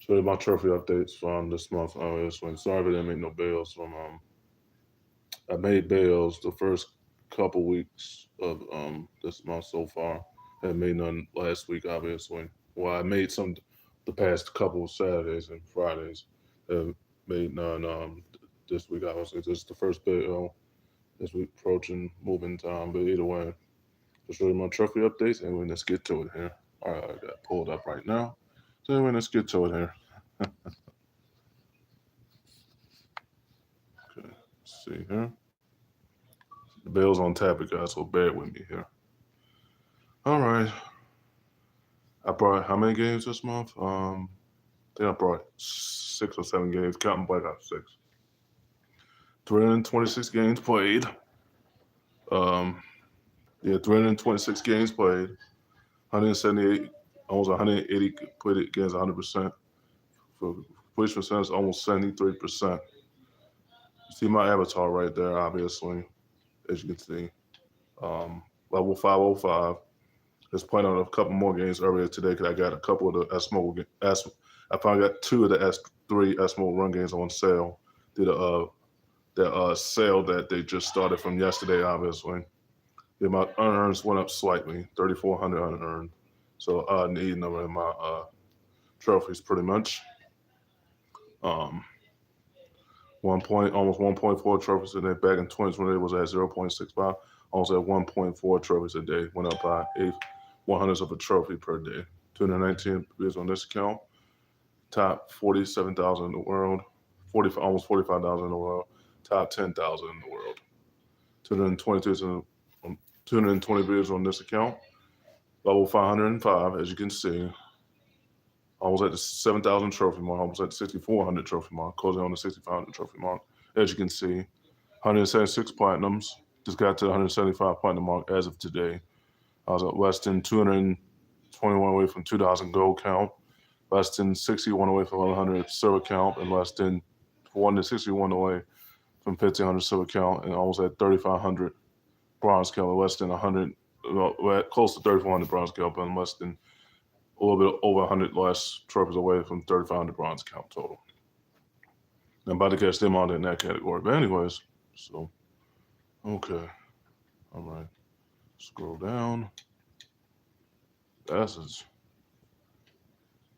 So my trophy updates from this month. Obviously, sorry if I didn't make no bails from. I made bails the first couple weeks of this month so far. I made none last week, obviously. Well, I made some the past couple of Saturdays and Fridays. Made none this week. Obviously, this is the first bail as we approaching moving time. But either way, just really my trophy updates, and let's get to it here. All right, I got it pulled up right now. So anyway, let's get to it here. Okay, let's see here. The bell's on tap, guys, so bear with me here. All right. I brought how many games this month? I think I brought 6 or 7 games. Counting Black Ops 6. 326 games played. Um, yeah, 326 games played. 178, almost 180 played it against 100%. For completion percentage, almost 73%. You see my avatar right there, obviously, as you can see. Level 505. Just playing on a couple more games earlier today because I got a couple of the I finally got 2 of the S3 S Mode run games on sale. Did the sale that they just started from yesterday, obviously. Yeah, my unearns went up slightly, 3,400 unearned. So I need number in my trophies pretty much. Um, almost 1.4 trophies a day. Back in 2020, it was at 0.65. Almost at 1.4 trophies a day. Went up by 100ths of a trophy per day. 219 views on this account. Top 47,000 in the world. Almost 45,000 in the world. Top 10,000 in the world. 220 videos on this account. Level 505, as you can see. Almost at the 7,000 trophy mark. Almost at the 6,400 trophy mark. Closing on the 6,500 trophy mark. As you can see, 176 platinums. Just got to the 175 platinum mark as of today. I was at less than 221 away from 2,000 gold count. Less than 61 away from 100 silver count. And less than 161 away from 1,500 silver count. And almost at 3,500 bronze count. Less than 100, close to 3,400 bronze count, but less than a little bit over 100 less trophies away from 3,500 bronze count total. I'm about to catch them on in that category. But anyways, so, okay. All right. Scroll down. That's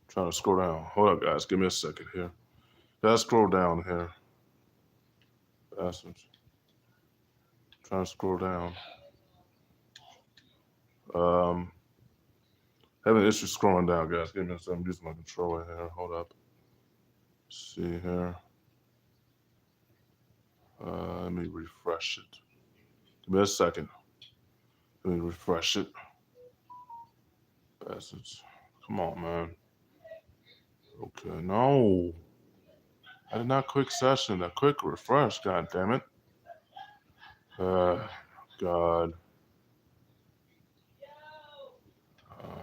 trying to scroll down. Hold up, guys. Give me a second here. Gotta scroll down here. Bastards. Trying to scroll down. Um, Having issues scrolling down, guys. Give me a second. I'm using my controller here. Hold up. Let's see here. Let me refresh it. Give me a second. Let me refresh it. Bastards. Come on, man. Okay, no. I did not quick session. A quick refresh, god damn it. God.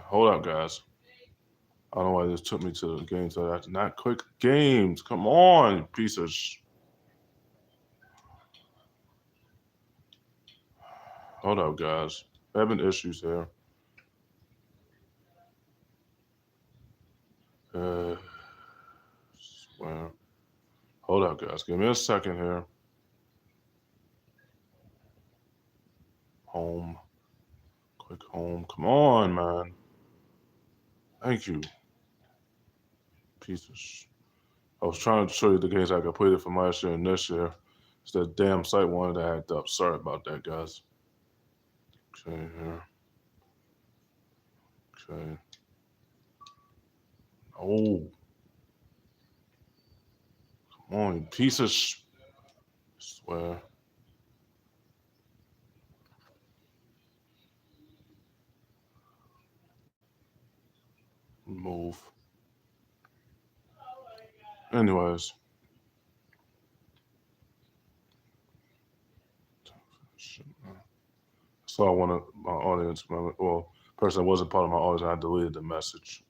Hold up, guys. I don't know why this took me to the games that I not quick games. Come on, piece of Hold up, guys. Having issues here. Swear. Hold up, guys. Give me a second here. Home. Click home. Come on, man. Thank you. Piece of I was trying to show you the games I completed from last year and this year. It's that damn site wanted to act up. Sorry about that, guys. Okay, here. Okay. Oh. Come on, you piece of swear. Move. Anyways. So I wanted my audience, well, person that wasn't part of my audience, I deleted the message.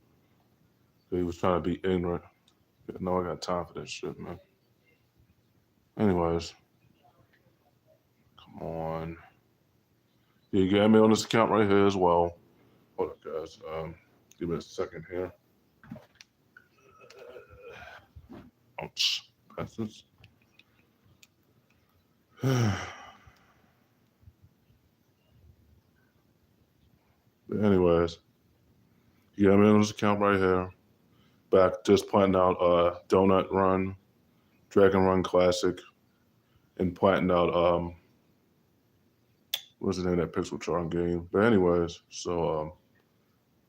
He was trying to be ignorant. No, I got time for that shit, man. Anyways. Come on. You got me on this account right here as well. Hold up, guys. Give me a second here. Ouch. Bastards. But anyways, you got me on this account right here. Back just planting out Donut Run, Dragon Run Classic, and planting out what's the name of that pixel charm game? But anyways, so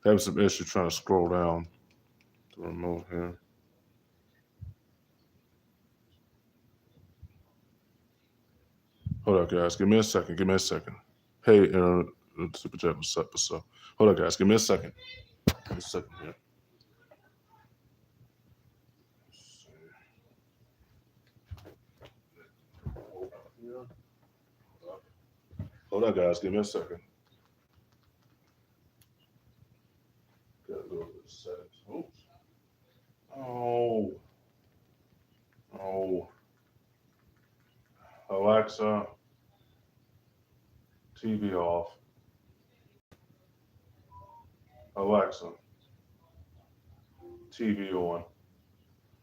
having some issues trying to scroll down the remote here. Hold up, guys. Give me a second. Give me a second. Hey, Super Chat, what's up? What's up? Hold up, guys. Give me a second. Give me a second here. Hold up, guys. Give me a second. Gotta go to the settings. Oops. Oh. Oh. Alexa, TV off. Alexa, TV on.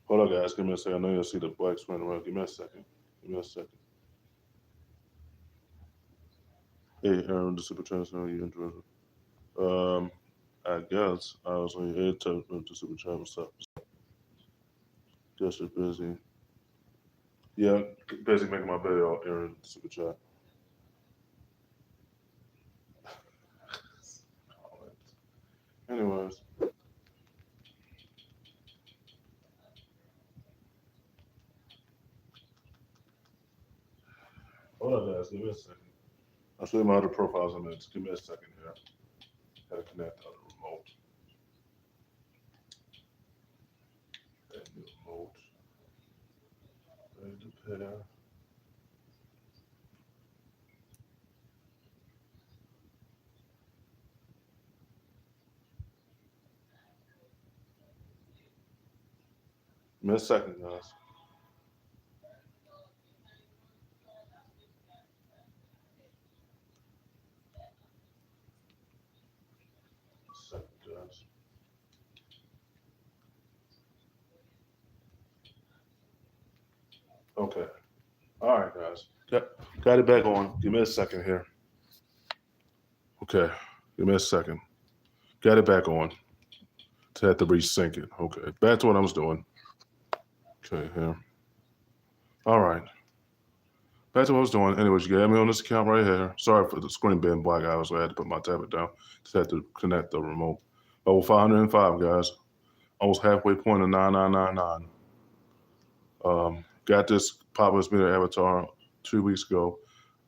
Hold up, guys. Give me a second. I know you'll see the black screen around. Give me a second. Give me a second. Hey, Aaron, the Super Chat, are you interested? I guess I was on your head to the Super Chat. What's up? Guess you're busy. Yeah, busy making my video, Aaron, the Super Chat. Anyways. Hold on, guys. Give me a second. I'll show you my other profiles in a minute. Just give me a second here. Gotta connect to the remote. And the remote. Ready to pair. Give me a second, guys. Okay. All right, guys. Got it back on. Give me a second here. Okay. Give me a second. Got it back on. Had to resync it. Okay. Back to what I was doing. Okay, here. All right. Back to what I was doing. Anyways, you got me on this account right here. Sorry for the screen being black. I had to put my tablet down. Just had to connect the remote. Level 505, guys. Almost halfway point of 9999. Got this Populous Meter avatar 2 weeks ago,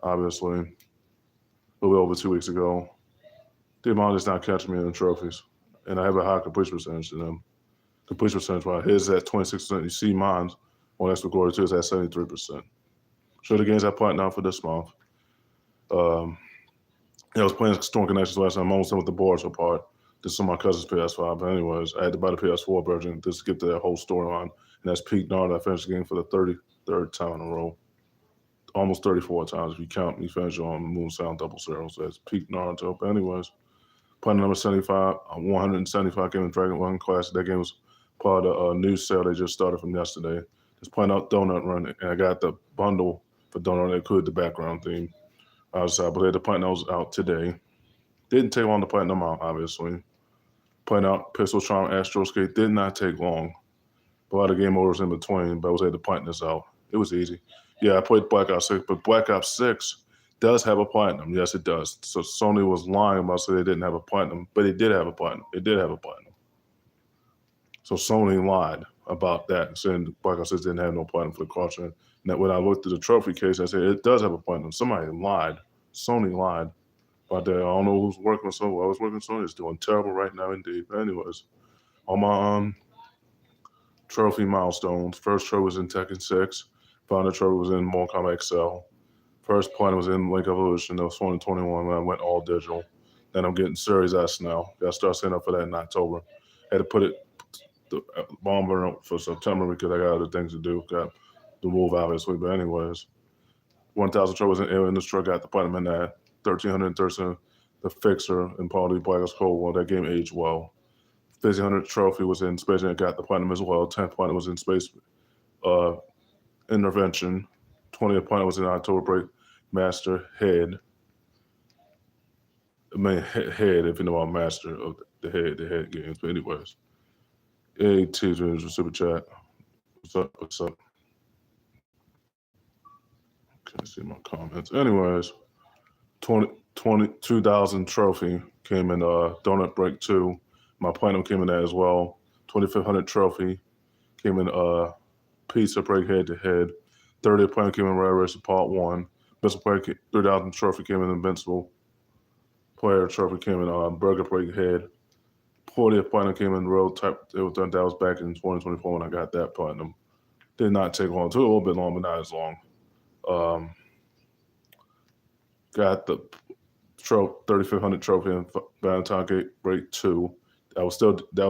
obviously. A little bit over 2 weeks ago. The amount is not catching me in the trophies. And I have a high completion percentage than them. Completion percentage, while his at 26%. You see mine on Extra Glory 2 is at 73%. So the games I planned out for this month. I was playing Storm Connections last night. I'm almost done with the boards apart. This is on my cousin's PS5. But anyways, I had to buy the PS4 version just to get to that whole storyline. And that's Pete Nard. I finished the game for the 33rd time in a row. Almost 34 times if you count me finish on Moon Sound Double Zero. So that's Pete Nard's up. Anyways, playing number 75, 175 game of Dragon Run Classic. That game was part of a news sale they just started from yesterday. Just playing out Donut Run. And I got the bundle for Donut Run that included the background theme. I believe the playing those out today. Didn't take long to play them out, obviously. Playing out Pistol Charm, Astro Skate did not take long. A lot of game overs in between, but I was able to point this out. It was easy. Yeah, I played Black Ops 6, but Black Ops 6 does have a platinum. Yes, it does. So Sony was lying about saying they didn't have a platinum, but it did have a platinum. It did have a platinum. So Sony lied about that, saying Black Ops 6 didn't have no platinum for the cartridge. And that when I looked at the trophy case, I said it does have a platinum. Somebody lied. Sony lied about that. I don't know who's working with Sony. I was working with Sony. It's doing terrible right now, indeed. But anyways, on my trophy milestones, first trophy was in Tekken 6. Final trophy was in Mortal Kombat XL. First point was in Link Evolution. That was 2021 when I went all digital. Then I'm getting Series S now. Got to start setting up for that in October. Had to put the bomb burner up for September because I got other things to do. Got the move, obviously. But anyways, 1,000 trophies in this truck. Got the platinum in that. 1,313. The Fixer and Paul D. Black Cold War. That game aged well. 1,500 trophy was in Space and got the platinum as well. 10th platinum was in Space intervention. 20th appointment was in October break master head. I mean head, if you know I'm master of the head games. But anyways, hey teachers, super chat. What's up? What's up? Can't see my comments. Anyways, 22,000 trophy came in donut break 2. My platinum came in that as well. 2,500 trophy came in pizza break head to head. 30th platinum came in rare race part 1. Invincible player 3,000 trophy came in invincible player trophy came in burger break head. 40th platinum came in road type. It was done. That was back in 2024 when I got that platinum. Did not take long. Took a little bit long, but not as long. Got the 3,500 trophy in Valentine Gate break 2. That was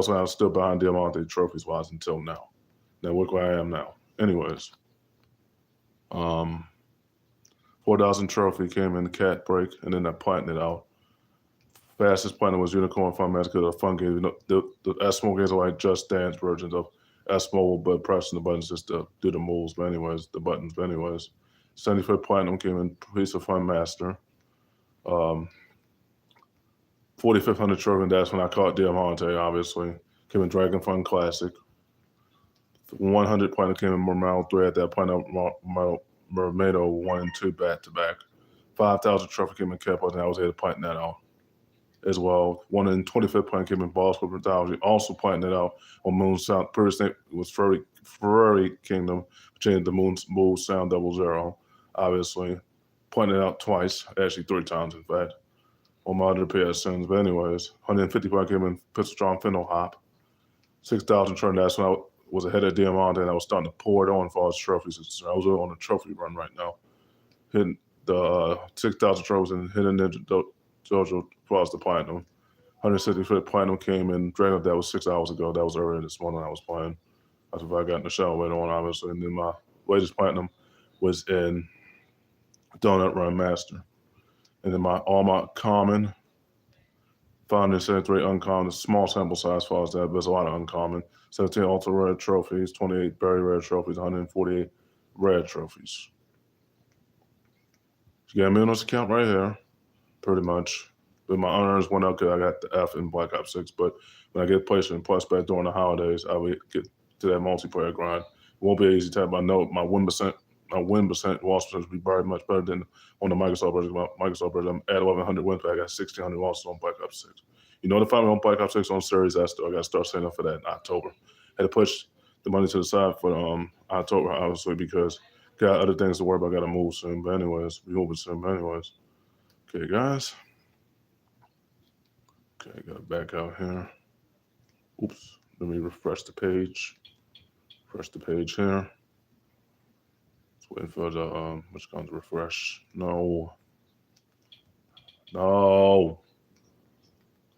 when I was still behind Diamante trophies wise until now. Now look where I am now. Anyways, 4,000 trophy came in the cat break, and then I platinum it out. Fastest platinum was Unicorn Fun Magic because of fun game. You know, the S-Mo games are like Just Dance versions of S-Mo, but pressing the buttons just to do the moves. But anyways, the buttons. But anyways, 75th platinum came in Piece of Fun Master. 4,500 trophy, and that's when I caught Diamante, obviously. Came in Dragon Fun Classic. 100 platinum came in Mermado 3 at that point. Mermado 1 and 2 back to back. 5,000 trophy came in Capos, and I was able to platinum that out as well. 125th platinum came in Boss Club Mythology, also platinum it out on Moon Sound. Previous name was Ferrari Kingdom, changed the Moon Sound 00, obviously. Platinum it out twice, actually 3 times, in fact, on my other PSNs. But anyways, 155 came in Pistol Strong Fennel Hop. 6,000 trophy, that's when I was ahead of Diamante, and I was starting to pour it on for all his trophies. I was on a trophy run right now. Hitting the 6,000 trophies and hitting Ninja Dojo across the platinum. 165th platinum came in. Granted, that was 6 hours ago. That was earlier this morning I was playing. That's if I got in the shower later on, obviously. And then my latest platinum was in Donut Run Master. And then all my common, 573 uncommon, small sample size as far as that, but there's a lot of uncommon. 17 ultra rare trophies, 28 very rare trophies, 148 rare trophies. You got me on this account right here, pretty much. But my honors went up because I got the F in Black Ops 6. But when I get PlayStation Plus back during the holidays, I will get to that multiplayer grind. It won't be an easy time. I know my win percent loss percentage will be very much better than on the Microsoft version. I'm at 1,100 wins, but I got 1,600 losses on Black Ops 6. You notify me on Black Ops 6 on Series S, though. I got to start signing up for that in October. Had to push the money to the side for October, obviously, because got other things to worry about. Got to move soon. But anyways, we moving soon. But anyways, okay, guys. Okay, got to back out here. Oops. Let me refresh the page. Refresh the page here. Just waiting for the which comes to refresh. No.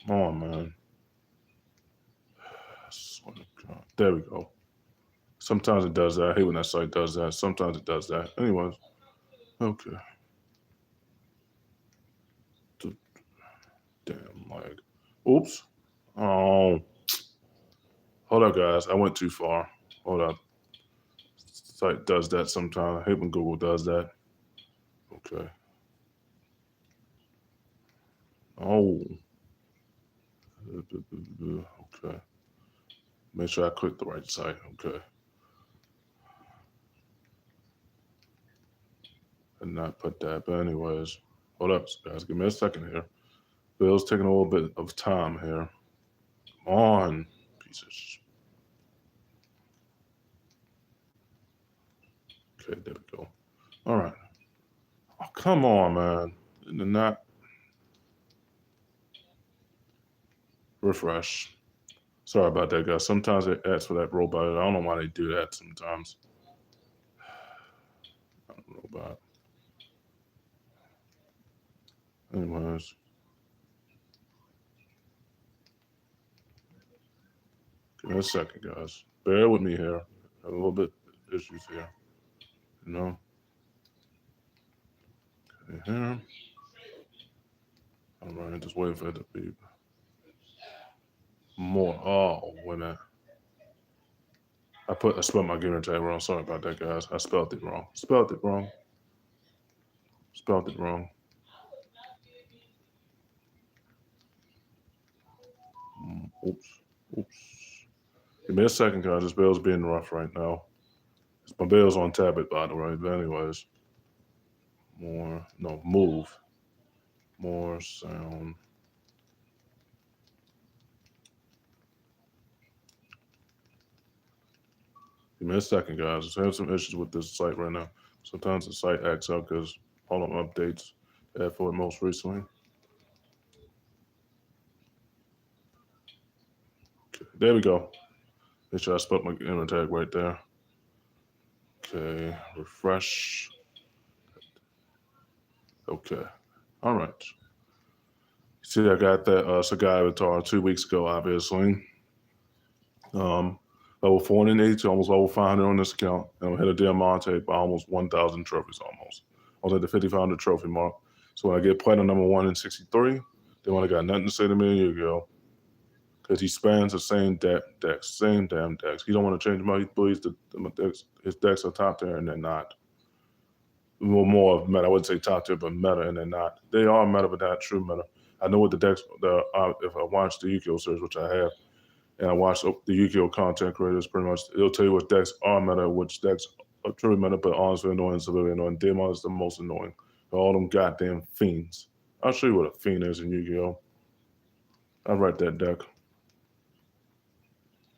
Come on, man. There we go. Sometimes it does that. I hate when that site does that. Sometimes it does that. Anyways. Okay. Damn lag. Oops. Oh. Hold up, guys. I went too far. Hold up. Site does that sometimes. I hate when Google does that. Okay. Oh. Okay. Make sure I click the right site. Okay. And not put that. But anyways, hold up, guys. Give me a second here. Bill's taking a little bit of time here. Come on, pieces. Okay, there we go. All right. Oh, come on, man. And not refresh. Sorry about that, guys. Sometimes it asks for that robot. I don't know why they do that sometimes. Robot. Anyways. Give me a second, guys. Bear with me here. Have a little bit issues here. You know? Okay, here. All right, just wait for it to be more. Oh, wait a minute. I spelled my gamer tag wrong. Sorry about that, guys. I spelled it wrong. Spelled it wrong. Spelled it wrong. Oops. Oops. Give me a second, guys. This bell's being rough right now. My bell's on tablet, by the way. But anyways, move. More sound. Give me a second, guys. I have some issues with this site right now. Sometimes the site acts up because all of updates add for it most recently. Okay, there we go. Make sure I spelled my gamer tag right there. Okay, refresh. Okay, all right. See, I got that cigar avatar 2 weeks ago, obviously. Level 480 to almost level 500 on this account. And I hit a diamante by almost 1,000 trophies almost. I was at the 5,500 trophy mark. So when I get platinum number 1 in 63, they want to got nothing to say to me a year ago. Because he spans the same decks, same damn decks. He don't want to change them out. He believes that his decks are top tier and they're not. Well, more of meta. I wouldn't say top tier, but meta, and they're not. They are meta, but not true meta. I know what the decks are. If I watch the Yu-Gi-Oh series, which I have, and I watch the Yu-Gi-Oh content creators, pretty much, it'll tell you which decks are meta, which decks are truly meta, but honestly annoying, severely annoying. Demon is the most annoying. All them goddamn fiends. I'll show you what a fiend is in Yu-Gi-Oh. I write that deck.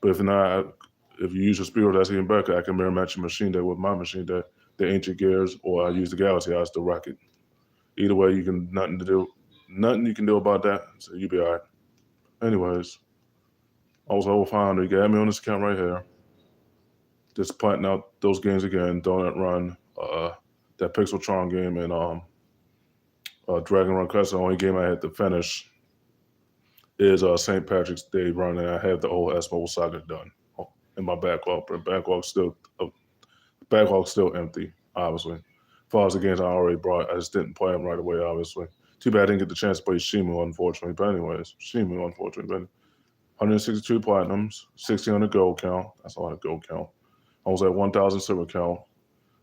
But if not, if you use your spirit, that's even better. I can mirror match your machine deck with my machine deck, the Ancient Gears, or I use the Galaxy Eyes, the Rocket. Either way, you can nothing you can do about that. So you be all right. Anyways, I was over 500. You got me on this account right here. Just pointing out those games again. Donut Run, that Pixeltron game, and Dragon Run Quest. The only game I had to finish is St. Patrick's Day Run, and I have the whole S-Mobile Saga done in my backlog. But backlog's still empty, obviously. As far as the games I already brought, I just didn't play them right away, obviously. Too bad I didn't get the chance to play Shimu, unfortunately. But anyways, Shimu, unfortunately. But 162 platinums, 1,600 gold count. That's a lot of gold count. I was at 1,000 silver count.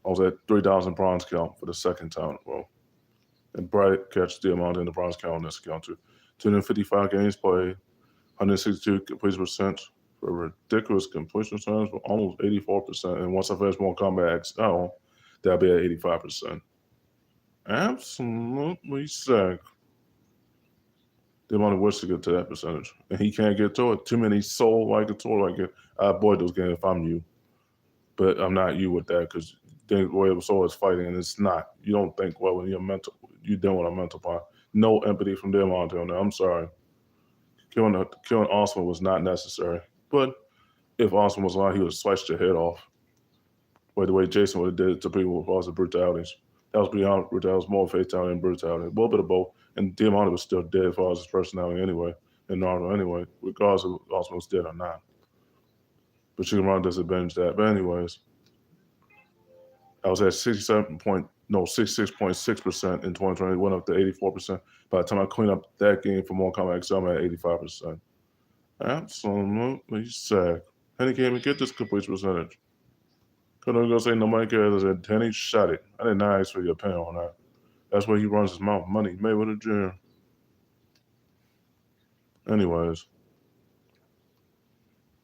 I was at 3,000 bronze count for the second time in a row. And Bright catch the amount in the bronze count on this account too. 255 games played, 162 completion percent for ridiculous completion percentage for almost 84%. And once I finish more Kombat XL, that'll be at 85%. Absolutely sick. The amount of wish to get to that percentage. And he can't get to it. Too many soul like a tour like it. I avoid those games if I'm you. But I'm not you with that because the way the soul is fighting and it's not. You don't think well when you're mental. You dealing with a mental part. No empathy from them on there. I'm sorry. Killing Awesome was not necessary. But if Awesome was alive, he would have sliced your head off. By the way Jason would have did it to people with lots of brutalities. That was beyond brutality. That was more fatality than brutality. A little bit of both. And Diamante was still dead as far as his personality anyway. And Naruto anyway, regardless of Awesome was dead or not. But Shikamaru disadvantaged that. But anyways, I was at 66.6% in 2020. Went up to 84%. By the time I clean up that game for Mortal Kombat XL, I'm at 85%. Absolutely sick. And he can't even get this completion percentage. Couldn't go say nobody cares. I said, Tenny, shut it. I did not ask for your opinion on that. That's where he runs his mouth. Money made with a gym. Anyways.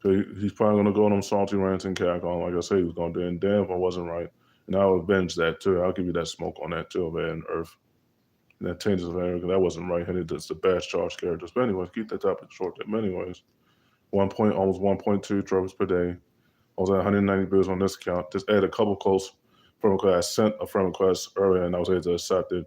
So he's probably going to go on them salty rants and cackle like I said he was going to do. And damn if I wasn't right. And I'll avenge that too. I'll give you that smoke on that too, man, Earth. And that changes of area because that wasn't right. And it's the best charge characters. But anyways, keep that topic short. But anyways, almost 1.2 trophies per day. I was at 190 bills on this account. Just added a couple close friend requests. I sent a friend request earlier and I was able to accept it.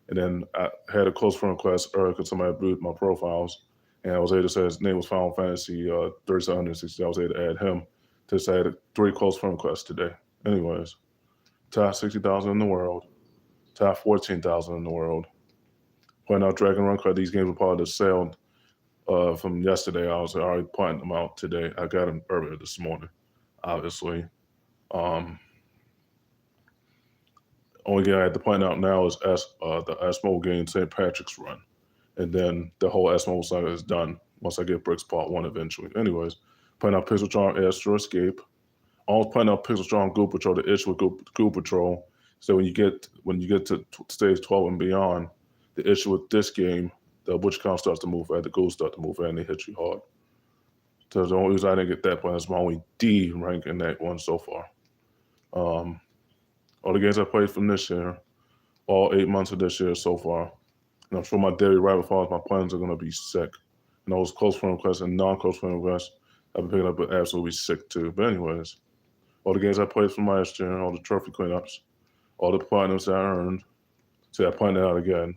And then I had a close friend request earlier because somebody viewed my profiles. And I was able to say his name was Final Fantasy 3760. I was able to add him. Just added 3 close friend requests today. Anyways, top 60,000 in the world. Top 14,000 in the world. Playing out Dragon Run Club. These games were part of the sale from yesterday. I was already pointing them out today. I got them earlier this morning, obviously. Only game I had to point out now is the S-Mobile game, St. Patrick's Run. And then the whole S-Mobile saga is done once I get Bricks Part 1 eventually. Anyways, playing out Pixeltron Astro Escape. I was playing out Pixel Strong Goo Patrol. The issue with Goo Patrol, so when you get to stage 12 and beyond, the issue with this game, the witch count starts to move fast, the ghouls start to move fast, and they hit you hard. So the only reason I didn't get that point is my only D rank in that one so far. All the games I played from this year, all 8 months of this year so far, and I'm sure my daily rabbit falls, my plans are going to be sick. And those close friend requests and non-close friend requests, I've been picking up with absolutely sick too. But anyways, all the games I played from last year, all the trophy cleanups, all the platinums that I earned. See, I planned it out again.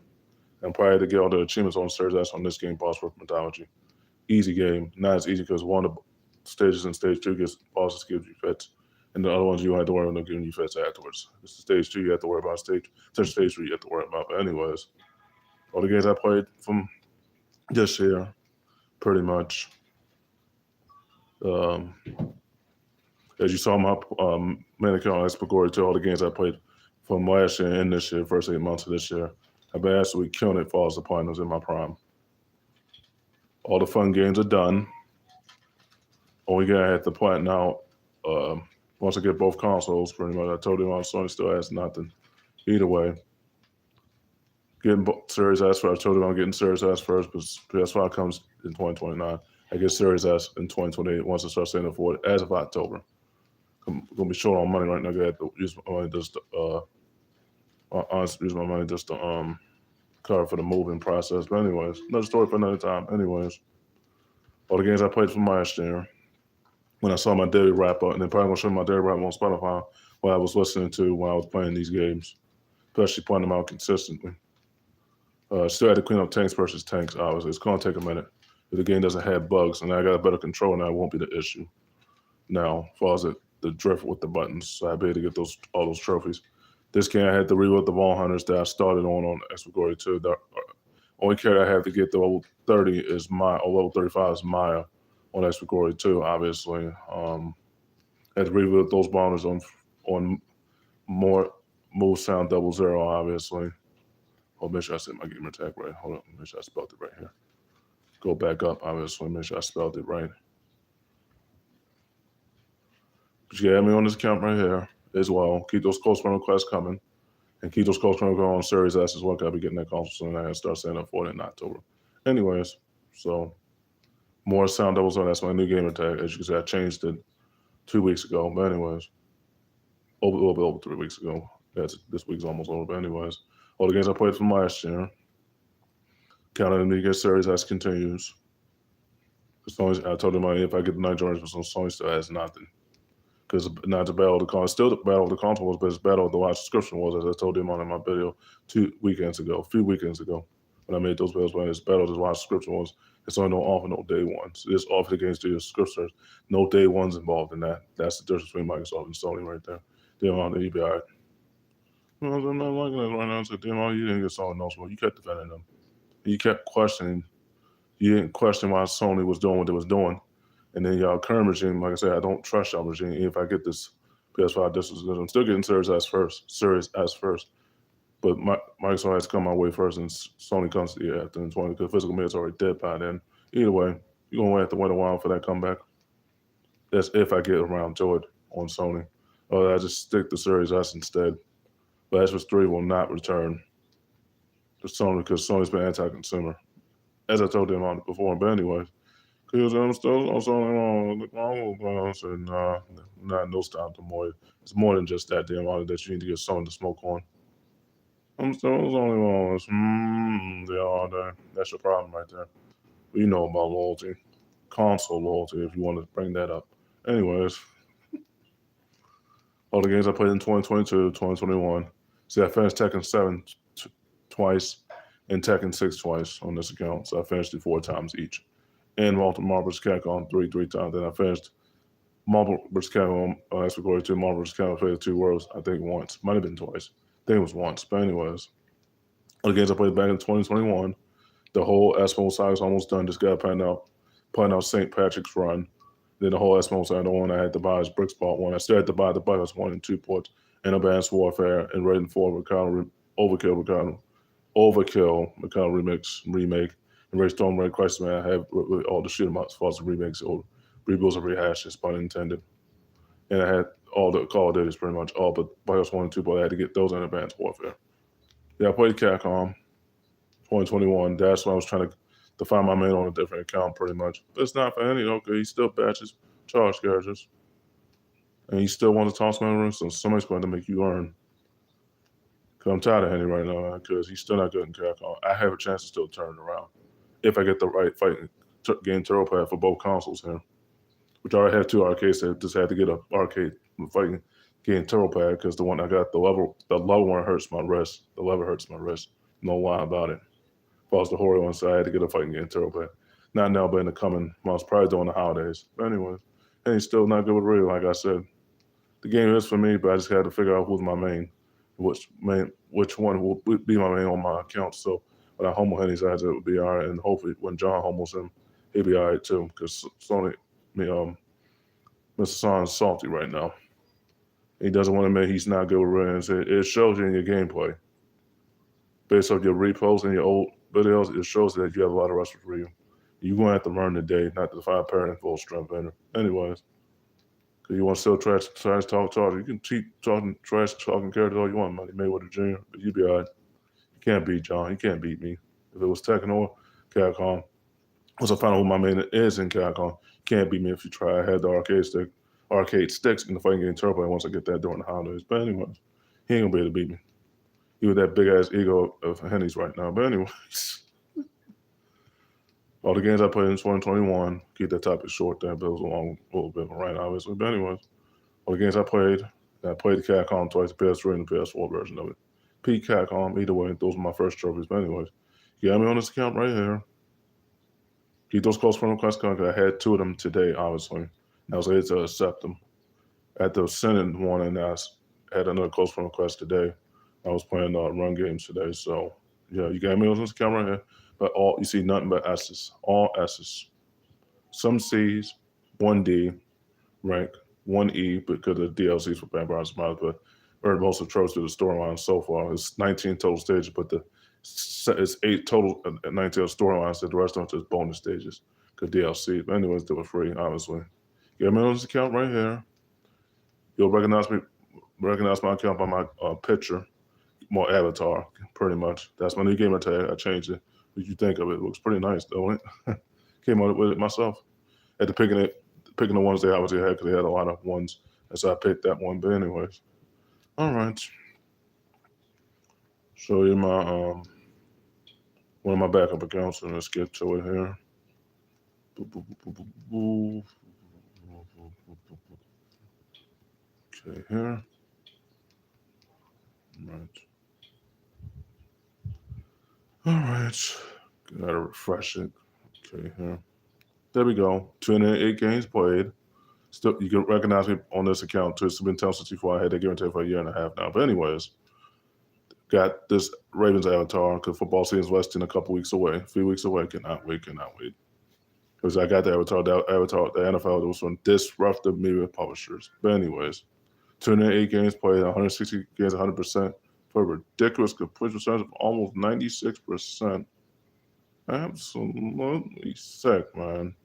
And probably to get all the achievements on Series S on this game, Boss Rush Mythology. Easy game. Not as easy because one of the stages in stage 2 gets bosses give you fits. And the other ones you don't have to worry about giving you fits afterwards. It's the stage 2 you have to worry about. Stage 3 you have to worry about. But anyways, all the games I played from this year, pretty much. As you saw my main account on Xplogory to all the games I played from last year and this year, first 8 months of this year, I've been absolutely killing it for as the partners in my prime. All the fun games are done. Only guy I had to plan out once I get both consoles, pretty much. I told him Sony still has nothing. Either way, getting Series S first. I told him I'm getting Series S first, but PS5 comes in 2029. I get Series S in 2028 once I start saving for it as of October. I'm gonna be short on money right now. I have to use my money just to cover for the moving process. But anyways, another story for another time. Anyways, all the games I played from last year. When I saw my daily wrap up, and then probably gonna show my daily wrap on Spotify what I was listening to when I was playing these games, especially playing them out consistently. Still had to clean up tanks versus tanks. Obviously, it's gonna take a minute. If the game doesn't have bugs, and I got a better control now, it won't be the issue. Now, as far as the drift with the buttons, so I'd be able to get all those trophies. This game I had to reload the Vault Hunters that I started on Xplogory 2. The only character I have to get to level 30 is Maya, or level 35 is Maya on Xplogory 2, obviously. Had to reload those bonus on more move sound 00, obviously. Oh, make sure I said my gamer tag right. Hold on, make sure I spelled it right here. Go back up, obviously, make sure I spelled it right. But you can add me on this account right here as well. Keep those close friend requests coming. And keep those close friend requests on Series S as well, because I'll be getting that console soon. I gotta start setting up for it in October. Anyways, so more sound 00, that's my new gamer tag. As you can see, I changed it 2 weeks ago. But anyways, a little bit over 3 weeks ago. This week's almost over. But anyways, all the games I played from last year. Counting me to get Series S continues. I told him if I get the 9 generation, Sony still has nothing. Because not to battle the console, still the battle of the console was, but it's battle of the live subscription was, as I told him on my video a few weekends ago, when I made those videos, when it's battle of the live subscription was, it's only no offer, no day ones. It's offered against the subscriptions, no day ones involved in that. That's the difference between Microsoft and Sony right there. Damn, on the EBI. I'm not liking this right now. I said, damn, you didn't get Sony no smoke. You kept defending them. You kept questioning. You didn't question why Sony was doing what they was doing. And then y'all current regime, like I said, I don't trust y'all regime. Even if I get this PS5, I'm still getting Series S first. But Microsoft has to come my way first, and Sony comes the year after in 20, because physical media is already dead by then. Either way, you're going to have to wait a while for that comeback. That's if I get around to it on Sony. Or I just stick to Series S instead. But Xbox 3 will not return to Sony because Sony's been anti-consumer. As I told them on it before, but anyways. Because I'm still on Sony. I said, nah, not no stop more. It's more than just that damn honor that you need to get Sony to smoke on. I'm still only on all day. That's your problem right there. You know about loyalty. Console loyalty, if you want to bring that up. Anyways. All the games I played in 2022, 2021. See, I finished Tekken 7 twice and Tekken 6 twice on this account. So I finished it 4 times each. And Marvel vs. Capcom 3 times. Then I finished Marvel vs. Capcom Xplogory 2, Marvel vs. Capcom Fate 2 Worlds, I think once. Might have been twice. I think it was once. But anyways, all the games I played back in 2021, the whole Espinal saga is almost done. Just got playing out St. Patrick's Run. Then the whole Espinal saga, the one I had to buy is Bricksport 1. I still had to buy the Buckets 1 and 2 ports, and Advanced Warfare, and Raiden 4 Overkill remake, and Ray Storm Red Crisis Man. I have all the shoot 'em ups as far as the remakes or rebuilds or rehashes, pun intended. and I had all the Call of Duties pretty much, all but BIOS 1 and 2, but I had to get those in Advanced Warfare. Yeah, I played Capcom 2021. That's when I was trying to find my main on a different account pretty much. But it's not for Henny though, because he still batches charge characters. And he still wants to toss my room, so somebody's going to make you earn. Because I'm tired of Henny right now, because he's still not good in Capcom. I have a chance to still turn it around if I get the right fighting game turbo pad for both consoles here. Which I already have 2 arcades that just had to get an arcade fighting game turbo pad because the one I got, the low one hurts my wrist. The lever hurts my wrist. No lie about it. If I was the horror one, so I had to get a fighting game turbo pad. Not now, but in the coming months, probably during the holidays. But anyway, and he's still not good with Ray, like I said. The game is for me, but I just had to figure out who's my main, which one will be my main on my account. So when I homo Henny's eyes, it would be all right, and hopefully when John homos him, he'll be all right too. Because Sony, Mr. Son's salty right now. He doesn't want to admit he's not good with Ray, and it shows you in your gameplay. Based on your reposts and your old videos, it shows that you have a lot of wrestlers for you. You're going to have to learn today, not to find parent and full strength. Anyways. Because you want to still trash talk charge. You can keep trash talking characters all you want, Money Mayweather Jr., but you be all right. You can't beat John. You can't beat me. If it was Tekken or Capcom, once I found out who my main is in Capcom, you can't beat me if you try. I had the arcade sticks in the fighting game turbo, and once I get that during the holidays. But anyways, he ain't going to be able to beat me. He with that big-ass ego of Henny's right now. But anyways, all the games I played in 2021, keep that topic short there, but it was a little bit of a rant, obviously. But anyways, all the games I played the Capcom twice, the PS3 and the PS4 version of it. Pete Capcom, either way, those were my first trophies. But anyways, you got me on this account right here. Keep those close friend requests coming, because I had 2 of them today, obviously. I was able to accept them. At the Senate one, and I had another close friend request today. I was playing run games today, so yeah, you got me on this account right here. But you see nothing but S's, all S's. Some C's, 1D, rank, 1E because of DLCs for Vampire Smiles, but earned most of the trophies to the storyline so far. It's 19 total stages, but it's 8 total, 19 storylines, that the rest of them just bonus stages because DLC. But anyways, they were free, obviously. Get me on this account right here. You'll recognize my account by my picture, more avatar, pretty much. That's my new gamer tag. I changed it. What you think of it? It looks pretty nice, don't it? Came up with it myself. Had to picking the ones they obviously had because they had a lot of ones, and so I picked that one. But anyways, all right. Show you my one of my backup accounts, and let's get to it here. Okay, here. All right. Gotta refresh it. Okay, here. There we go. 208 games played. Still, you can recognize me on this account too. It's been 1064. I had that guarantee for a year and a half now. But anyways, got this Ravens avatar because football season is less than a couple weeks away. A few weeks away. Cannot wait. Because I got the avatar, the NFL that was from Disruptive Media Publishers. But anyways, 208 games played, 160 games, 100%. For a ridiculous completion percentage of almost 96%. Absolutely sick, man.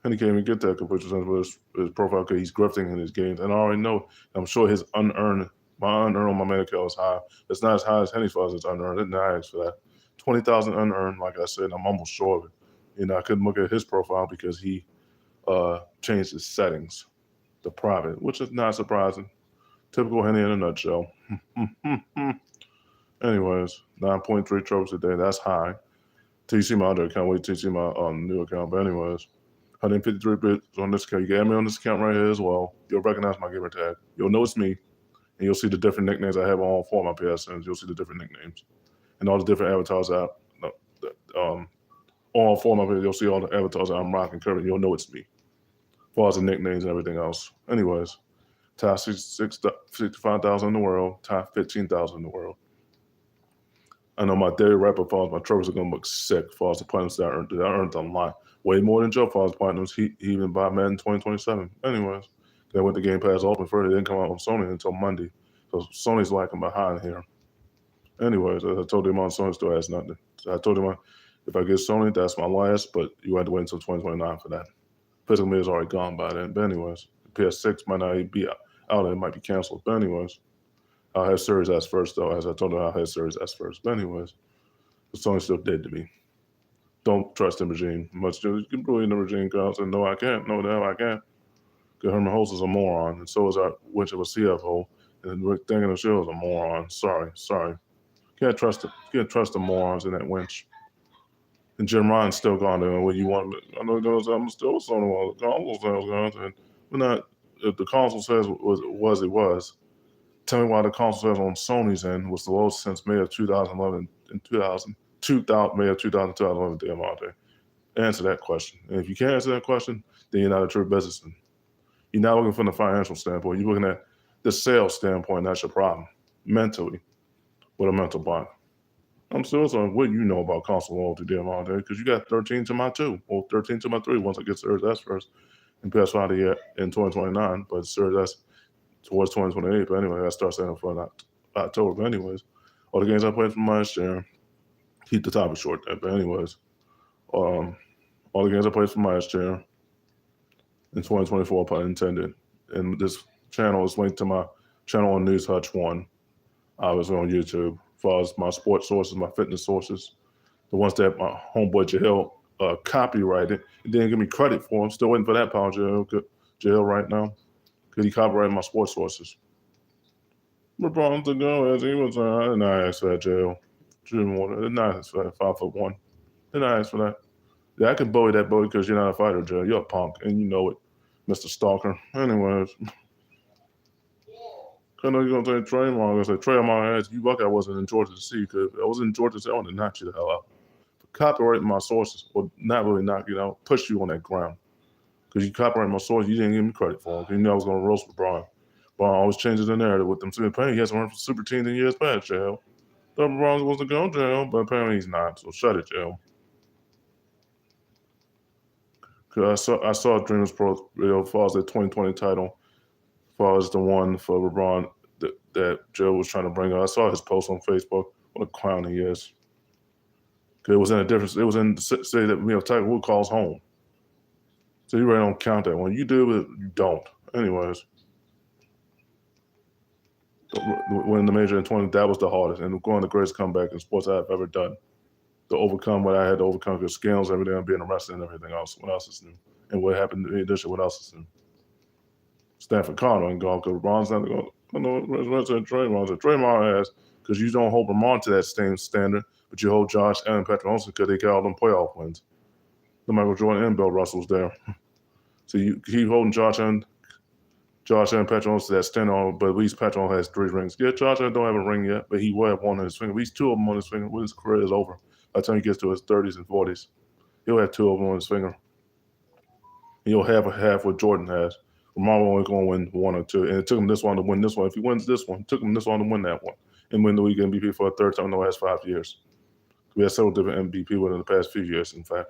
And he can't even get that completion percentage with his profile because he's grifting in his games. And I already know, I'm sure his my unearned on my Medicare is high. It's not as high as Henny's father's unearned. It's nice for that. 20,000 unearned, like I said, I'm almost sure of it. I couldn't look at his profile because he changed his settings to private, which is not surprising. Typical Henny in a nutshell. Anyways, 9.3 trophies a day. That's high. Till you see my other account. Wait till you see my new account. But anyways, 153 bits on this account. You got me on this account right here as well. You'll recognize my gamer tag. You'll know it's me. And you'll see the different nicknames I have on all 4 of my PSNs. You'll see the different nicknames. And all the different avatars all 4 of my videos, you'll see all the avatars that I'm rocking currently. You'll know it's me. As far as the nicknames and everything else. Anyways, top 65,000 in the world, top 15,000 in the world. I know my daily wrap-up falls, my trophies are going to look sick as far as the platinums that I earned a lot. Way more than Joe Fall's platinums. He even bought Madden 2027. Anyways, they went to Game Pass Open first. They didn't come out on Sony until Monday. So Sony's lagging behind here. Anyways, as I told him on Sony still has nothing. So I told him if I get Sony, that's my last, but you have to wait until 2029 for that. Physical media is already gone by then. But anyways, PS6 might not be out. It might be canceled. But anyways, I'll have Series S first, though. As I told you, I'll have Series S first. But anyways, Sony's still dead to me. Don't trust the regime. Much you can believe the regime comes and no, I can't. No, the hell I can't. Because Herman Holtz is a moron, and so is our which of a CFO, and Rick Dingan is a moron. Sorry. Can't trust the morons in that winch. And Jim Ryan's still gone there. What you want? I know I'm still selling all the console sales guys, and we're not. If the console sales was. Tell me why the console sales on Sony's end was the lowest since May of 2011 and 2000 May of 2011 damn all day. Answer that question. And if you can't answer that question, then you're not a true businessman. You're not looking from the financial standpoint. You're looking at the sales standpoint. That's your problem. Mentally, with a mental block. I'm still saying, what do you know about console loyalty damn all day? Because you got 13 to my 2 or 13 to my 3 once I get Series S first and PS5 to get in 2029, but Series S towards 2028. But anyway, I start saying for October. But anyways, all the games I played from last year, keep the topic short there. But anyways, all the games I played from last year in 2024, pun intended. And this channel is linked to my channel on News Hutch 1. I was on YouTube. As far as my sports sources, my fitness sources, the ones that my homeboy Jail copyrighted, he didn't give me credit for. I'm still waiting for that pound jail right now. Because he copyrighted my sports sources. LeBron to go as he was. I did not ask for that jail. I did not ask for that 5'1". Did not ask for that. Yeah, I could bully that boy because you're not a fighter, Joe. You're a punk, and you know it, Mr. Stalker. Anyways. I know you're going to say Draymond. I say Draymond ass. You lucky I wasn't in Georgia to see because if I was in Georgia to see, I would have knocked you the hell out. Copyrighting my sources, or not really knock you out, push you on that ground. Because you copyright my sources, you didn't give me credit for them. You knew I was going to roast LeBron. LeBron always changes the narrative with them. So apparently he hasn't run for super teams in years past, jail. Thought LeBron was going to go to jail, but apparently he's not. So shut it, jail. Because I saw Dreamers Pro video as far as the 2020 title, as far as the one for LeBron that Joe was trying to bring up. I saw his post on Facebook. What a clown he is. It was in the city that Tiger Woods calls home. So you really don't count that one. You do, but you don't. Anyways, winning the major in 20, that was the hardest. And going the greatest comeback in sports I've ever done. To overcome what I had to overcome, because scandals, everything, being arrested and everything else. What else is new? And what happened in addition, what else is new? Stanford Connor and golf, because LeBron's not going to I know Draymond has, because you don't hold Vermont to that same standard, but you hold Josh Allen and Patrick Mahomes because they got all them playoff wins. The Michael Jordan and Bill Russell's there. So you keep holding Josh Allen, Patrick Mahomes to that standard, but at least Patrick Mahomes has 3 rings. Yeah, Josh Allen don't have a ring yet, but he will have one on his finger. At least 2 of them on his finger when his career is over. By the time he gets to his 30s and 40s, he'll have 2 of them on his finger. He'll have a half what Jordan has. Lamar only going to win 1 or 2, and it took him this one to win this one. If he wins this one, it took him this one to win that one, and win the league MVP for a 3rd time in the last 5 years. We had several different MVP within the past few years, in fact.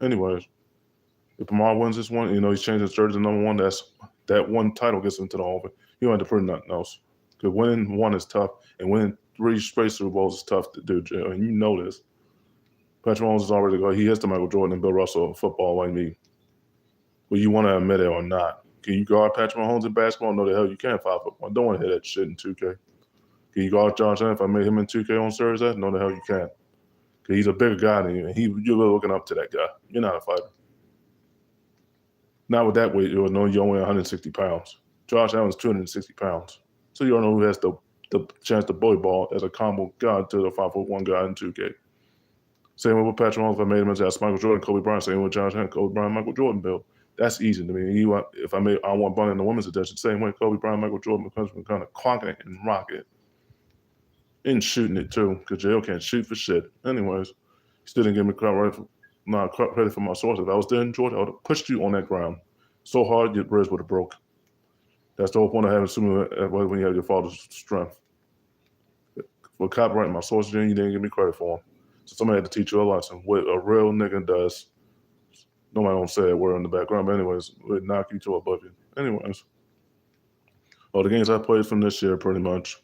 Anyways, if Lamar wins this one, he's changing his jersey to number 1. That one title gets him to the Hall of Fame. You don't have to prove nothing else. Because winning 1 is tough, and winning 3 straight Super Bowls is tough to do, Joe, and you know this. Patrick Mahomes is already go. He is the Michael Jordan and Bill Russell of football like me. Well, you want to admit it or not. Can you guard Patrick Mahomes in basketball? No, the hell you can't. 5'1". Don't want to hit that shit in 2K. Can you guard Josh Allen if I made him in 2K on Series S? No, the hell you can't. Because he's a bigger guy than you, and you're really looking up to that guy. You're not a fighter. Not with that weight, you're only 160 pounds. Josh Allen's 260 pounds. So you don't know who has the chance to bully ball as a combo guy to the 5'1" guy in 2K. Same with Patrick Mahomes. If I made him into Michael Jordan, Kobe Bryant. Same with Josh Allen, Kobe Bryant, Michael Jordan build. That's easy to me. If I want Bunny in the women's edition, same way Kobe Bryant, Michael Jordan becomes kind of clocking it and rocking it. And shooting it too, because J.O. can't shoot for shit. Anyways, he still didn't give me credit for my sources. If I was there in Georgia, I would have pushed you on that ground so hard your ribs would have broke. That's the whole point of having assuming when you have your father's strength. For copyrighting my sources, you didn't give me credit for them. So somebody had to teach you a lesson. What a real nigga does. Nobody don't say that word in the background, but anyways, it would knock you to oblivion. Anyways, the games I played from this year pretty much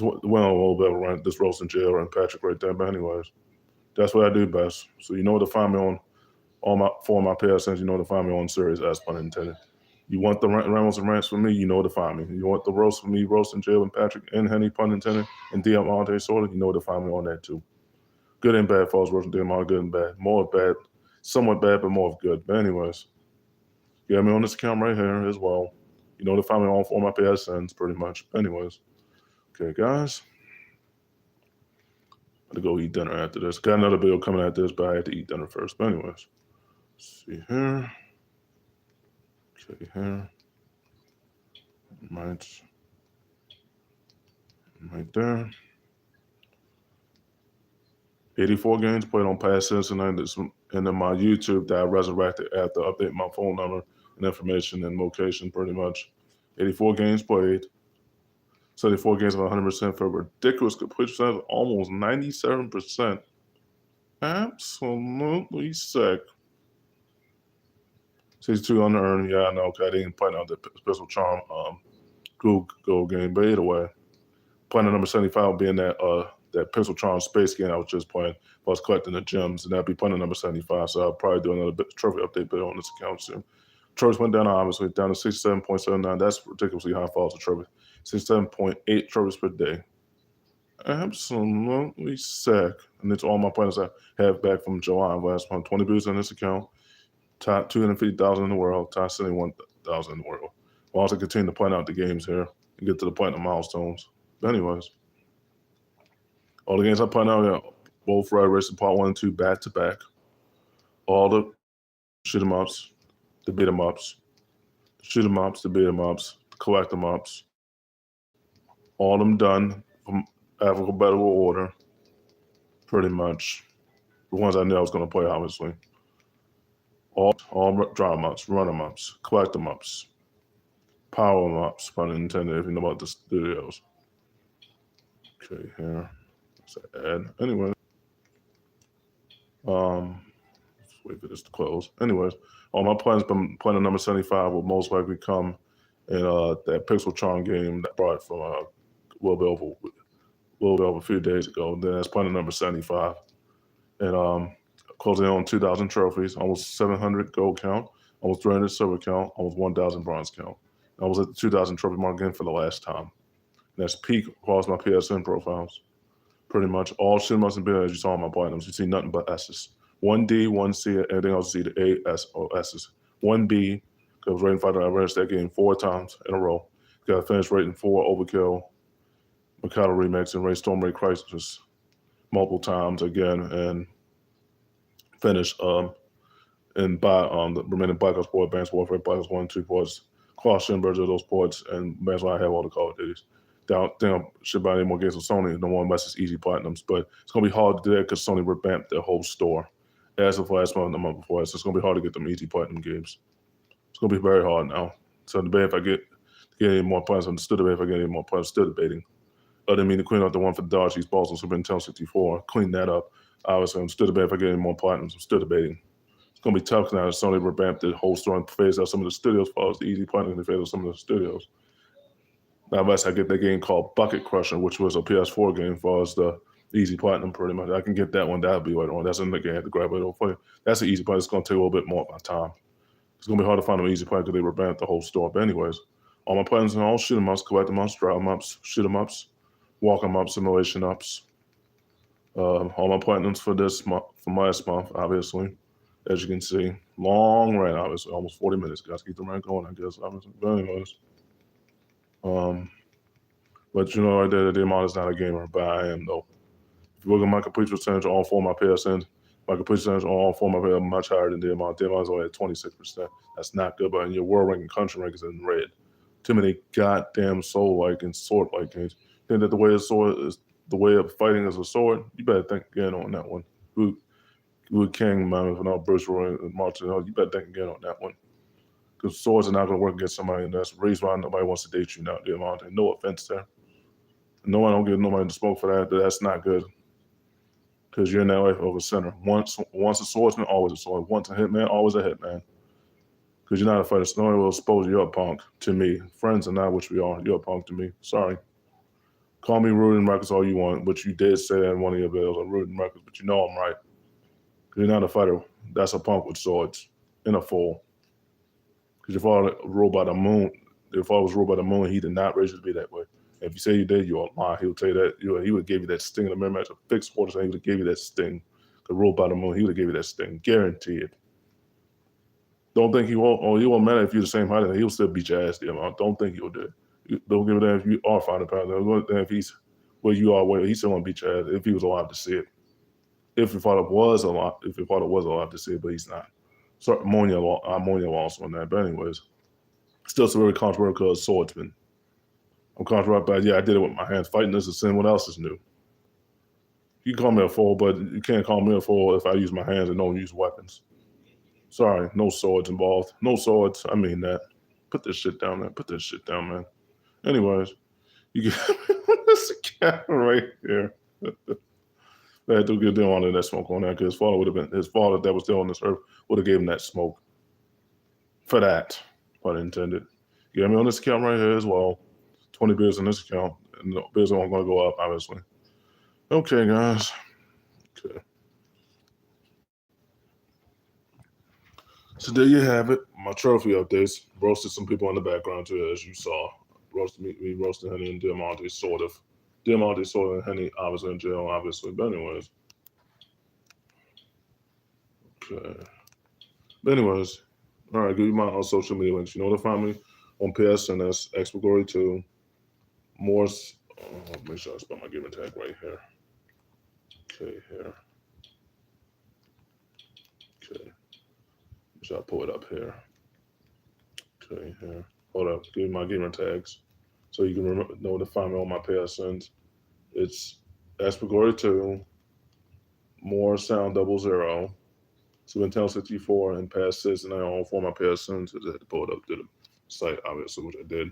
went on a little bit around this roasting jail and Patrick right there. But anyways, that's what I do best. So you know to find me on all my PSNs. You know to find me on Series S, pun intended. You want the Ramos and rants from me, you know where to find me. You want the roast from me, roasting Jalen Patrick and Henny, pun intended, and Diamante Sorter, you know where to find me on that too. Good and bad falls roasting Diamante, good and bad. More bad, somewhat bad, but more of good. But anyways, you got me on this account right here as well. You know where to find me on all my PSNs pretty much. Anyways, okay, guys. I'm gonna go eat dinner after this. Got another video coming after this, but I had to eat dinner first. But anyways, let's see here. Okay, here. Right there. 84 games played on past Cincinnati, and then my YouTube that I resurrected after updating my phone number and information and location pretty much. 84 games played. 74 games of 100% for a ridiculous completion percentage of almost 97%. Absolutely sick. 62 unearned. Yeah, I know. Okay, I didn't point out the Pistol Charm Google game, but either way, playing number 75 being that Pistol Charm space game I was just playing. I was collecting the gems, and that'd be playing number 75. So I'll probably do another trophy update video on this account soon. Trophies went down, obviously, down to 67.79. That's ridiculously high falls of trophy. 67.8 trophies per day. Absolutely sick. And it's all my points I have back from July last month. 20 views on this account. Top 250,000 in the world. Top 71,000 in the world. I'll also continue to point out the games here and get to the platinum milestones. But anyways, all the games I point out here, both Ride Racing Part 1 and 2 back to back. All the shoot 'em ups, the beat 'em ups, shoot 'em ups, the beat 'em ups, the collect 'em ups. All of them done from alphabetical order, pretty much. The ones I knew I was going to play, obviously. All draw 'em ups, run 'em ups, collect 'em ups, power 'em ups, pun intended, if you know about the studios. Okay, here. Let's add. Anyway. Let's wait for this to close. Anyways, all my plans from planet number 75 will most likely come in that Pixel Charm game that I brought from a little bit over a few days ago. Then that's planet number 75. And closing in on 2,000 trophies, almost 700 gold count, almost 300 silver count, almost 1,000 bronze count. I was at the 2,000 trophy mark again for the last time. And that's peak across my PSN profiles. Pretty much all shit must have been as you saw in my platinums. You see nothing but S's. 1D, 1C, everything else you see the A, S, or S's. 1B, because rating fighter, I reached that game 4 times in a row. Got a finish rating 4, Overkill, Mikado Remix, and Race Storm Ray Crisis multiple times again, and finish and buy the remaining Black Ops 4, Advanced Warfare, Black Ops 1 and 2 ports, Claw Shinbirds of those ports, and that's why I have all the Call of Duties. Damn, should buy any more games with Sony, no one unless it's easy platinums. But it's going to be hard to do that because Sony revamped their whole store. As of last month and the month before, so it's going to be hard to get them easy platinum games. It's going to be very hard now. So debate if I get any more points. I'm still debating if I get any more points. Still debating. I didn't mean to clean up the one for the Dodge East Balls on Super Nintendo 64. Clean that up. Obviously, I'm still debating if I get any more platinums. I'm still debating. It's going to be tough now that Sony revamped the whole store and phased out some of the studios, follows the easy platinum, and they phased out some of the studios. Now, unless I get that game called Bucket Crusher, which was a PS4 game for us, the easy platinum pretty much. I can get that one. That'll be later on. That's another game I have to grab later on. That's an easy platinum. It's going to take a little bit more of my time. It's going to be hard to find an easy platinum because they revamped the whole store. But anyways, all my platinums are all shoot 'em ups, collect 'em ups, drive 'em ups, shoot 'em ups, walk 'em ups, simulation ups. All my platinums for this month, from last month, obviously. As you can see, long run, obviously, almost 40 minutes. Guys, keep the run going, I guess. Obviously. But anyways, but you know right there, the amount is not a gamer, but I am though. If you look at my complete percentage on all 4 of my PSNs, my complete percentage on all 4 of my PSNs are much higher than the amount. The amount is only at 26%. That's not good, but in your world ranking, country rank is in red. Too many goddamn soul-like and sword-like games. Think that the way of fighting is a sword? You better think again on that one. Liu Kang, man, without Bruce Roy and Martin, you better think again on that one. Because swords are not going to work against somebody, and that's the reason why nobody wants to date you now, dear Monte. No offense there. No one don't give nobody the smoke for that, but that's not good. Because you're in that life of a sinner. Once a swordsman, always a sword. Once a hitman, always a hitman. Because you're not a fighter. So nobody will expose you. You're a punk to me. Friends are not what we are. You're a punk to me. Sorry. Call me rude and reckless all you want, but you did say that in one of your videos. I'm rude and reckless, but you know I'm right. Because you're not a fighter. That's a punk with swords. In a fool. Because your father ruled by the moon. Your father was ruled by the moon. He did not raise you to be that way. If you say you did, you're lying. He would tell you that. He would give you that sting in the mirror match. A fixed sports, and he would have gave you that sting. The ruled by the moon, he would have gave you that sting. Guaranteed. Don't think he won't. Oh, he won't matter if you're the same height. He'll still beat your ass. Don't think he'll do it. Don't give a damn if you are 500 pounds. Don't give a damn if he's where you are. Where he still won't beat your ass if he was alive to see it. If your father was alive, to see it, but he's not. So ammonia lost on that. But anyways, still it's a very controversial swordsman. I'm controversial, but yeah, I did it with my hands. Fighting is a sin. What else is new? You can call me a fool, but you can't call me a fool if I use my hands and don't use weapons. Sorry, no swords involved. No swords. I mean that. Put this shit down, man. Put this shit down, man. Anyways, you get this camera right here. They had to get down on that smoke on that because his father would have been his father that was still on this earth would have gave him that smoke. For that, pun intended. You got me on this account right here as well. 20 beers on this account, and the beers aren't going to go up, obviously. Okay, guys. Okay. So there you have it. My trophy updates. Roasted some people in the background too, as you saw. Roasted me, roasted Henny and Diamante, sort of. Diamante, sort of, Henny, obviously in jail, obviously. But anyways. Okay. But anyways, all right, give you my social media links. You know to find me on PSN, that's Expert Glory 2. Morse, make sure I spell my given tag right here. Okay, here. Okay. Make sure I pull it up here. Okay, here. Hold up. Give me my gamer tags so you can know to find me on my PSNs. It's Expert Glory 2, More Sound 00, Super Nintendo 64, and Past 6, and I all for my PSNs. I just had to pull it up to the site, obviously, which I did.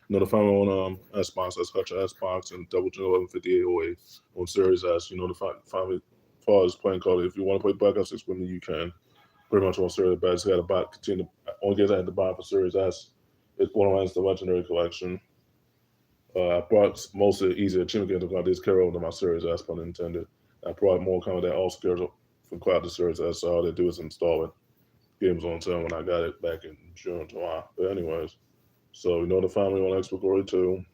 Notify me on Xbox, that's Hutch Xbox, and Double Gen 115808 on Series S. You notify me as far as playing Call of Duty. If you want to play Black Ops 6 with me, you can. Pretty much on Series S. I just got to buy, continue. Only games I had to buy for Series S is Borderlands, the Legendary Collection. I brought most of the easier achievement games because I just carry over to my Series S, pun intended. I brought more kind of that also carries from Cloud to Series S, so all they do is install it. Games on sale when I got it back in June, July. But anyways. So you know to find me on Expert Glory 2,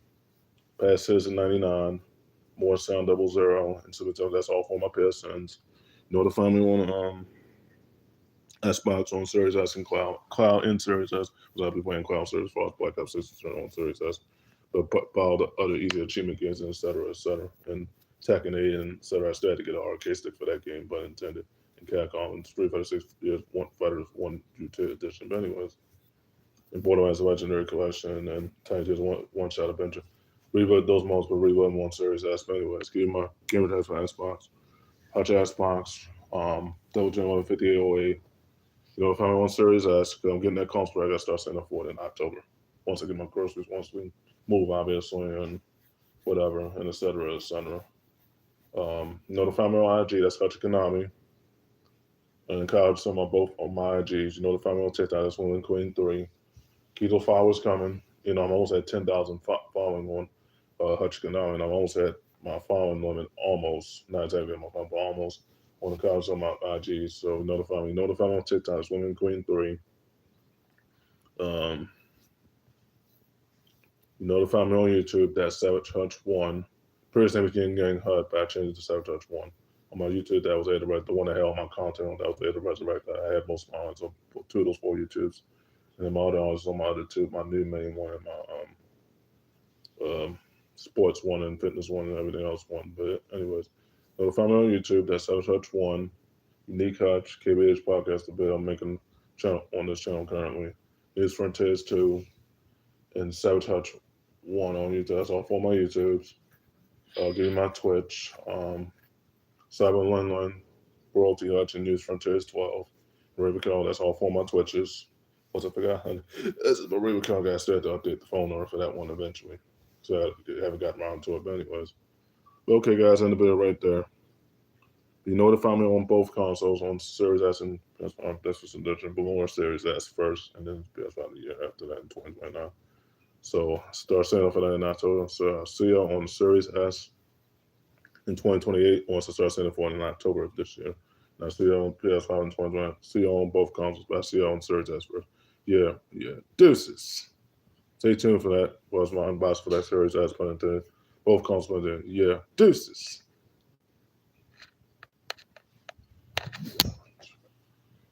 Past Citizen 99, More Sound 00, and Super Nintendo. That's all for my PSNs. You know to find me on Xbox on Series S and Cloud in Series S, because I'll be playing Cloud Series for Black Ops 6 on Series S. But all the other easy achievement games, and et cetera, and Tekken 8, and et cetera. I still had to get an arcade stick for that game, but intended. And Capcom and Street Fighter 6 Fighters 1 through 2 edition. But anyways. And Borderlands Legendary Collection and Tiny Tina's One Shot Adventure. Reload those modes, but reload them on Series S. But anyways, give you my gamer tags for Xbox, Hutch Xbox, Double Gen 115808. You know, if I'm on Series S, because I'm getting that console, I got to start setting up for it in October. Once I get my groceries, once we move, obviously, and whatever, and et cetera, et cetera. You know, to find me on IG, that's Hutch Konami. And college, some of both on my IGs. You know, to find me on TikTok, that's Women Queen 3. Keep those followers coming. You know, I'm almost at 10,000 following on Hutch Konami, and I'm almost at my following limit, almost, not exactly my phone, but almost on the college on my IG. So notify me. Notify me on TikTok, it's Women Queen 3. Notify me on YouTube, that's Savage Hutch 1. Previous name was Gang Hut, but I changed it to Savage Hutch 1. On my YouTube, that was able to resurrect. The one that had all my content on, that was able to resurrect. I had most of my ones on 2 of those 4 YouTubes. And then my other ones on my other 2, my new main one and my sports one and fitness one and everything else one. But anyways, notify me on YouTube, that's Savage Hutch 1, Unique Hutch, KBH Podcast, the bit I'm making channel on this channel currently. News Frontiers 2 and Savage Hutch 1 on YouTube. That's all 4 my YouTubes. I'll give you my Twitch. Cyber Lin, Royalty Hutch, and News Frontiers 12. Raven, that's all 4 my Twitches. Once I forgot, this is my Raven guy. I still have to update the phone number for that one eventually. So I haven't gotten around to it, but anyways. But okay, guys, end the video right there. You know to find me on both consoles, on Series S and that's for some edition, but more Series S first, and then PS5 the year after that in 2029. So start setting up for that in October. So I'll see y'all on Series S in 2028 once I start setting up for it in October of this year. And I'll see y'all on PS5 in 2029. See y'all on both consoles, but I'll see y'all on Series S first. Yeah. Deuces. Stay tuned for that. Was my unbox for that series. As put into both comments. Yeah. Deuces.